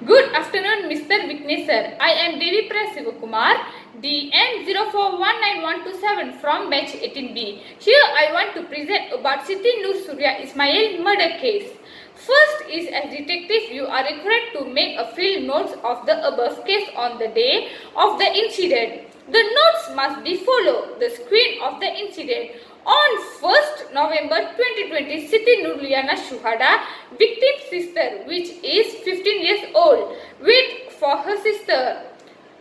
Good afternoon, Mr. Viknesar. I am Devi Sivakumar, DN041927 from batch 18B. Here I want to present about Siti Surya Ismail murder case. First is, as detective, you are required to make a field notes of the above case on the day of the incident. The notes must be follow the screen of the incident. On 1st November 2020, Siti Nurliana Shuhada, victim's sister, which is 15 years old, wait for her sister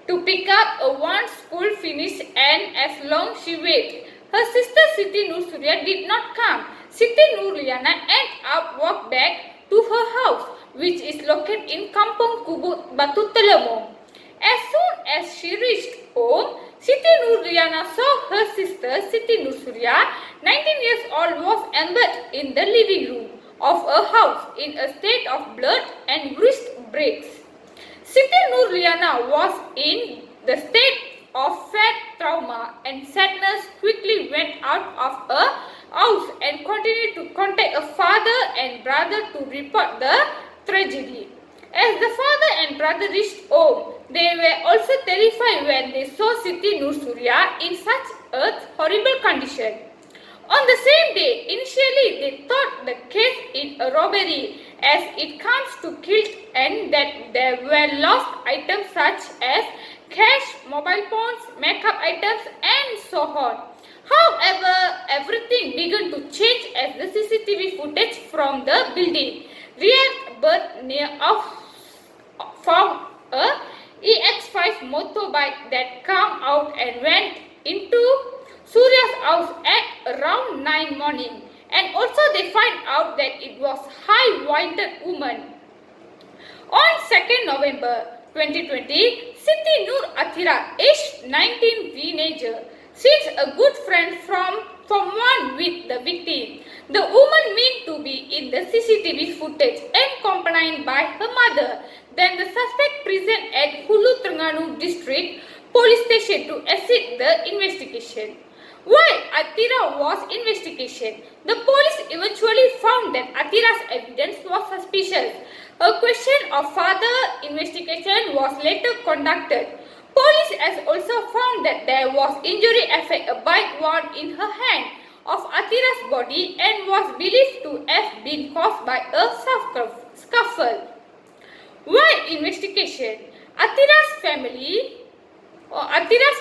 to pick up a one school finish, and as long she wait, her sister Siti Nur Surya did not come. Siti Nurliana ended up walk back to her house, which is located in Kampung Kubu Batu Telemong. As soon as she reached home, Siti Nurliana saw her sister Siti Nur Surya, 19 years old, was embedded in the living room of a house in a state of blood and bruised bricks. Siti Nurliana was in the state of fat trauma and sadness, quickly went out of a house and continued to contact a father and brother to report the tragedy. As the father and brother reached home, they were also terrified when they saw Siti Nur Surya in such a horrible condition. On the same day, initially they thought the case is a robbery as it comes to guilt and that there were lost items such as cash, mobile phones, makeup items and so on. However, everything began to change as the CCTV footage from the building rear birth near found a EX5 motorbike that came out and went into Surya's house at around 9 morning, and also they find out that it was high-weighted woman. On 2nd November 2020, Siti Nur Athira, aged 19, teenager, sees a good friend from one with the victim. The woman meant to be in the CCTV footage and accompanied by her mother. Then the suspect present at Hulu Terengganu District Police Station to assist the investigation. While Athira was investigation, the police eventually found that Athira's evidence was suspicious. A question of further investigation was later conducted. Police has also found that there was injury affect a bite wound in her hand of Athira's body and was believed to have been caused by a scuffle. While investigation, Athira's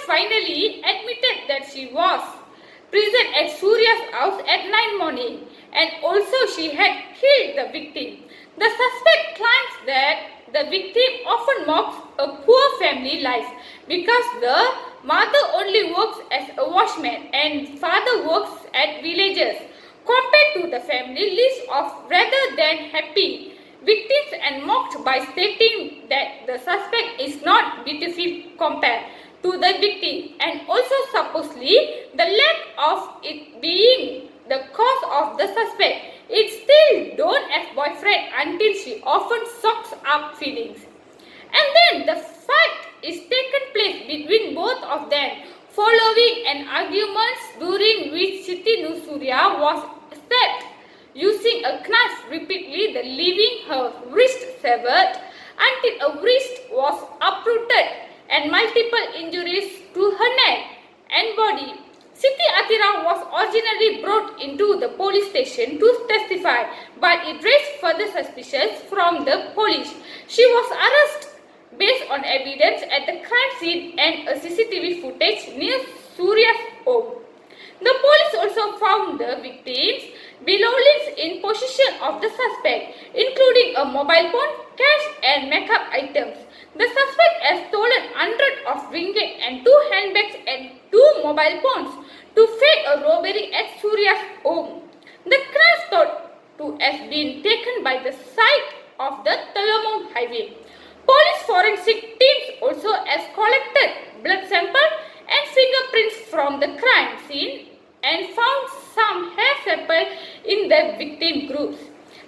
finally admitted that she was present at Surya's house at 9 morning and also she had killed the victim. The suspect claims that the victim often mocks a poor family life because the mother only works as a watchman and father works at villages. Compared to the family lives of rather than happy victims and mocked by stating that the suspect is not beautiful compared to the victim, and also supposedly the lack of it being the cause of the suspect. It still don't have boyfriend until she often sucks up feelings. And then the fight is taken place between both of them following an argument during which Siti Nur Surya was stabbed using a knife repeatedly, leaving her wrist severed until a wrist was uprooted and multiple injuries to her neck and body. Siti Athira was originally brought into the police station to testify, but it raised further suspicions from the police. She was arrested based on evidence at the crime scene and a CCTV footage near Surya's home. The police also found the victim's belongings in possession of the suspect, including a mobile phone, cash and makeup items. The suspect has stolen hundreds of ringgit and 2 handbags and 2 mobile phones to fake a robbery at Surya's home. The crime thought to have been taken by the side of the Telemong highway. Police forensic teams also has collected blood sample and fingerprints from the crime scene and found some hair sample in the victim groups.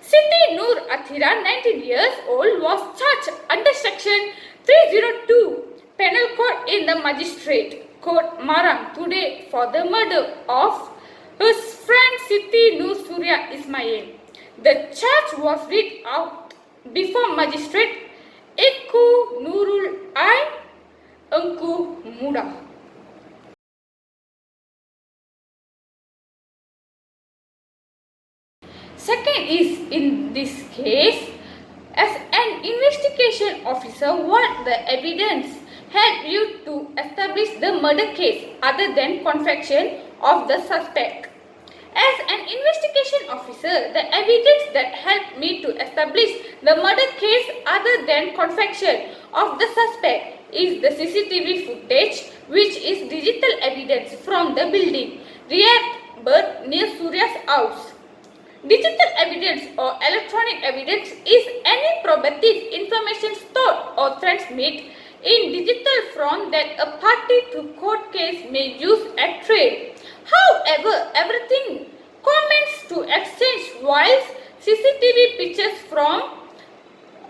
Siti Nur Athira, 19 years old, was charged under section 302 Penal Code in the Magistrate Court Marang today for the murder of his friend Siti Nur Surya Ismail. The charge was read out before magistrate Ekku Nurul Ain, Engku Muda. Second is, in this case, as an investigation officer, what the evidence help you to establish the murder case other than confession of the suspect? As an investigation officer, the evidence that helped me to establish the murder case other than confession of the suspect is the CCTV footage, which is digital evidence from the building Riyadh Bird near Surya's house. Digital evidence or electronic evidence is any probative information stored or transmitted in digital form that a party to court case may use at trial. However, everything comments to exchange whilst CCTV pictures from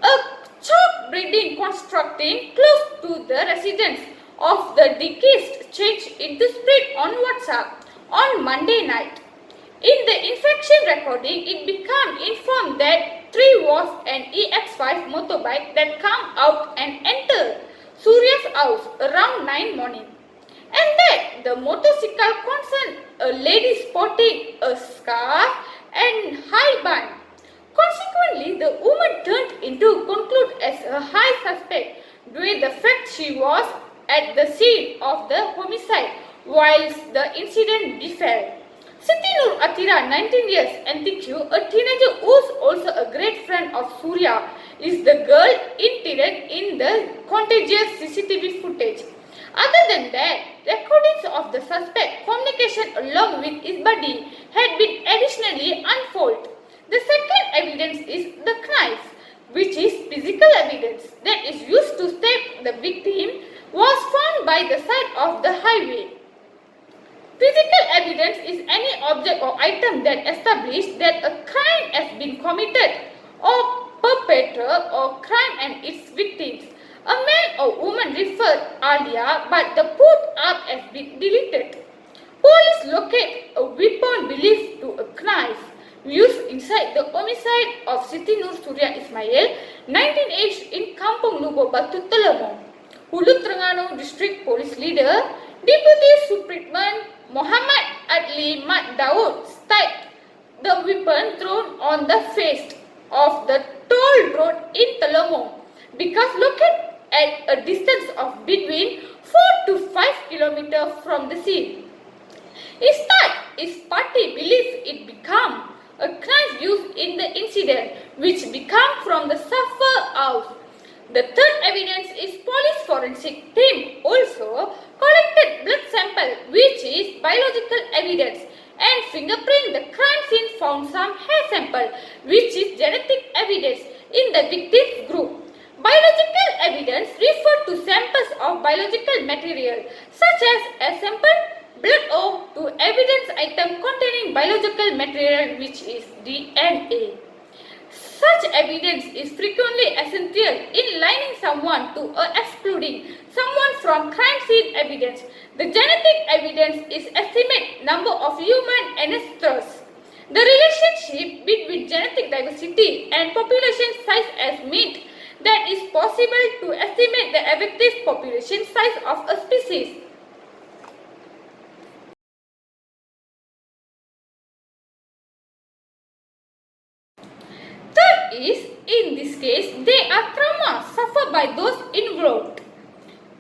a chalk breeding constructing close to the residence of the deceased changed into spread on WhatsApp on Monday night. In the inspection recording, it became informed that 3 was an EX5 motorbike that came out and entered Surya's house around 9 morning, and that the motorcycle concerned a lady sporting a scarf and high band. Consequently, the woman turned into conclude as a high suspect due to the fact she was at the scene of the homicide whilst the incident befell. Siti Nur Atira, 19 years, NTQ, a teenager who is also a great friend of Surya, is the girl interred in the contagious CCTV footage. Other than that, recordings of the suspect communication along with his body had been additionally unfolded. The second evidence is the knife, which is physical evidence that is used to stab the victim, was found by the side of the highway. Physical evidence is any object or item that establishes that a crime has been committed or perpetrated or crime and its victims. A man or woman referred earlier, but the put up has been deleted. Police locate a weapon believed to a knife used inside the homicide of Siti Nur Surya Ismail, 19 age, in Kampung Lubo Batu Telemong. Hulu Terengganu District Police Leader, Deputy Superintendent Muhammad Adli Mat Daud stated the weapon thrown on the face of the toll road in Telemong because located at a distance of between 4 to 5 kilometers from the scene. Instead, his party believes it became a knife used in the incident, which became from the sufferer house. The third evidence is police forensic team also collected blood sample, which is biological evidence, and fingerprint. The crime scene found some hair sample, which is genetic evidence in the victim's group. Biological evidence refer to samples of biological material such as a sample, blood or to evidence item containing biological material, which is DNA. Such evidence is frequently essential in lining someone to excluding someone from crime scene evidence. The genetic evidence is estimate number of human ancestors. The relationship between genetic diversity and population size has meant that it is possible to estimate the effective population size of a species. Third is, in this case, they are trauma suffered by those involved.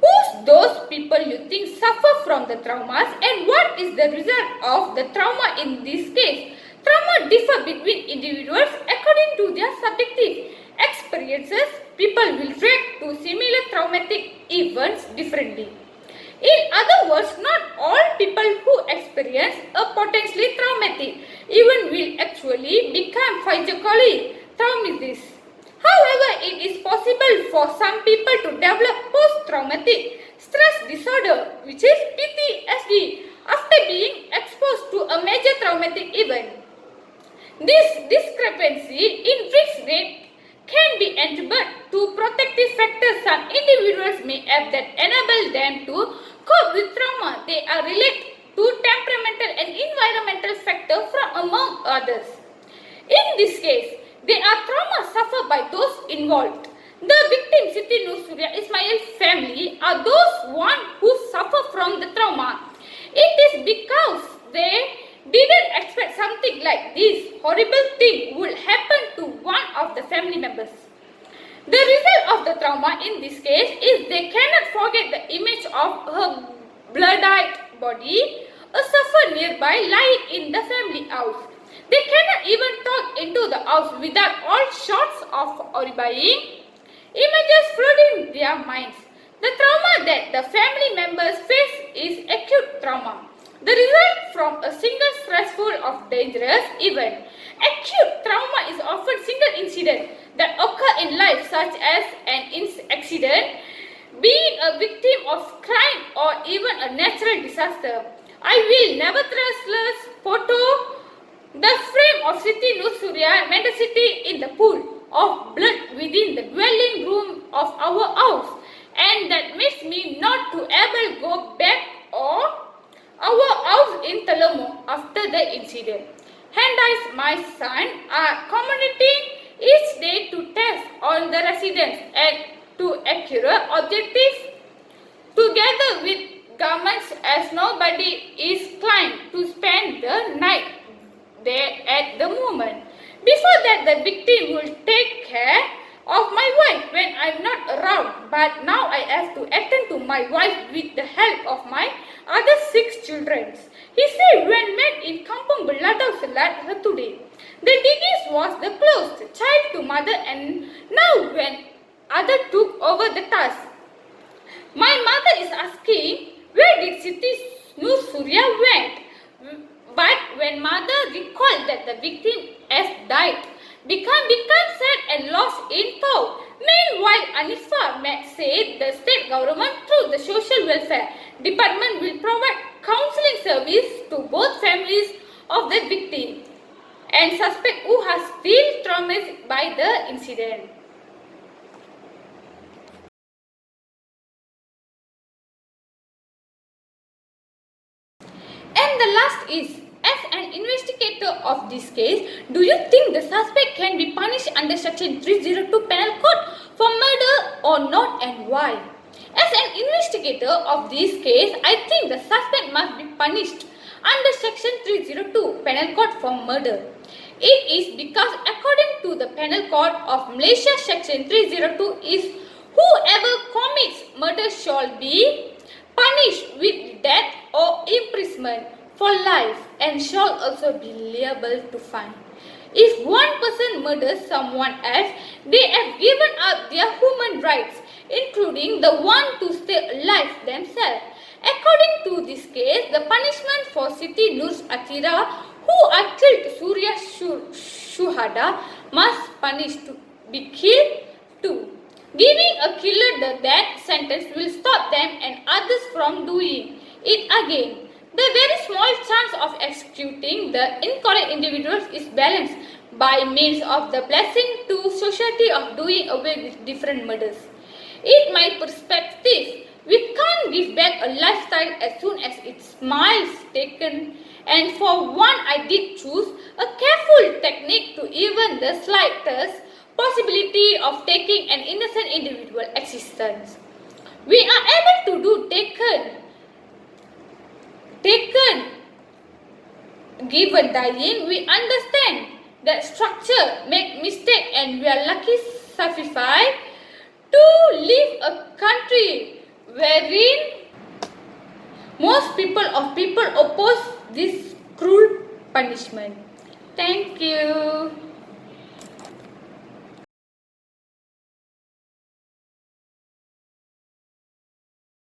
Who's those people you think suffer from the traumas and what is the result of the trauma in this case? Trauma differ between individuals according to their subjective experiences. People will react to similar traumatic events differently. In other words, not all people who experience a potentially traumatic event will actually become physically traumatized. However, it is possible for some people to develop post-traumatic stress disorder, which is PTSD, after being exposed to a major traumatic event. This discrepancy in risk rate can be attributed to protective factors some individuals may have that enable them to cope with trauma. They are related to temperamental and environmental factors from among others. In this case, they are trauma suffered by those involved. The victim, Siti Surya Ismail family, are those one who suffer from the trauma. It is because they didn't expect something like this horrible thing would happen to one of the family members. The result of the trauma in this case is they cannot forget the image of her bloodied body, a suffer nearby lying in the family house. They cannot even talk into the house without all sorts of horrifying images flooding their minds. The trauma that the family members face is acute trauma. The result from a single stressful or dangerous event. Acute trauma is often single incident that occur in life, such as an accident, being a victim of crime or even a natural disaster. I will nevertheless photo the frame of Siti Surya Siti in the pool of blood within the dwelling room of our house, and that makes me not to able go back or our house in Talamo after the incident. And as my son are communicating each day to test on the residents and to accurate objectives together with governments, as nobody is inclined to spend the night there at the moment. Before that, the victim will take care of my wife when I'm not around, but now I have to attend to my wife with the help of my other 6 children. He said when met in Kampung Beladau Selat her today. The disease was the closed child to mother, and now when other took over the task. My mother is asking, where did Siti Surya went? But when mother recalled that the victim has died, become sad and lost in thought. Meanwhile, Anifa said the state government through the social welfare department will provide counseling service to both families of the victim and suspect who are still traumatized by the incident. And the last is, as an investigator of this case, do you think the suspect can be punished under Section 302 Penal Code for murder or not, and why? As an investigator of this case, I think the suspect must be punished under Section 302 Penal Code for murder. It is because according to the Penal Code of Malaysia, Section 302 is whoever commits murder shall be punished with death or imprisonment for life and shall also be liable to fine. If one person murders someone else, they have given up their human rights, including the one to stay alive themselves. According to this case, the punishment for Siti Nur Atira, who had killed Surya Shuhada, must punish to be killed too. Giving a killer the death sentence will stop them and others from doing it again. The very small chance of executing the incorrect individuals is balanced by means of the blessing to society of doing away with different murders. In my perspective, we can't give back a lifestyle as soon as its miles taken, and for one I did choose a careful technique to even the slightest possibility of taking an innocent individual existence. We are able to do taken, given dying, we understand that structure make mistake, and we are lucky suffice to live a country wherein most people oppose this cruel punishment. Thank you.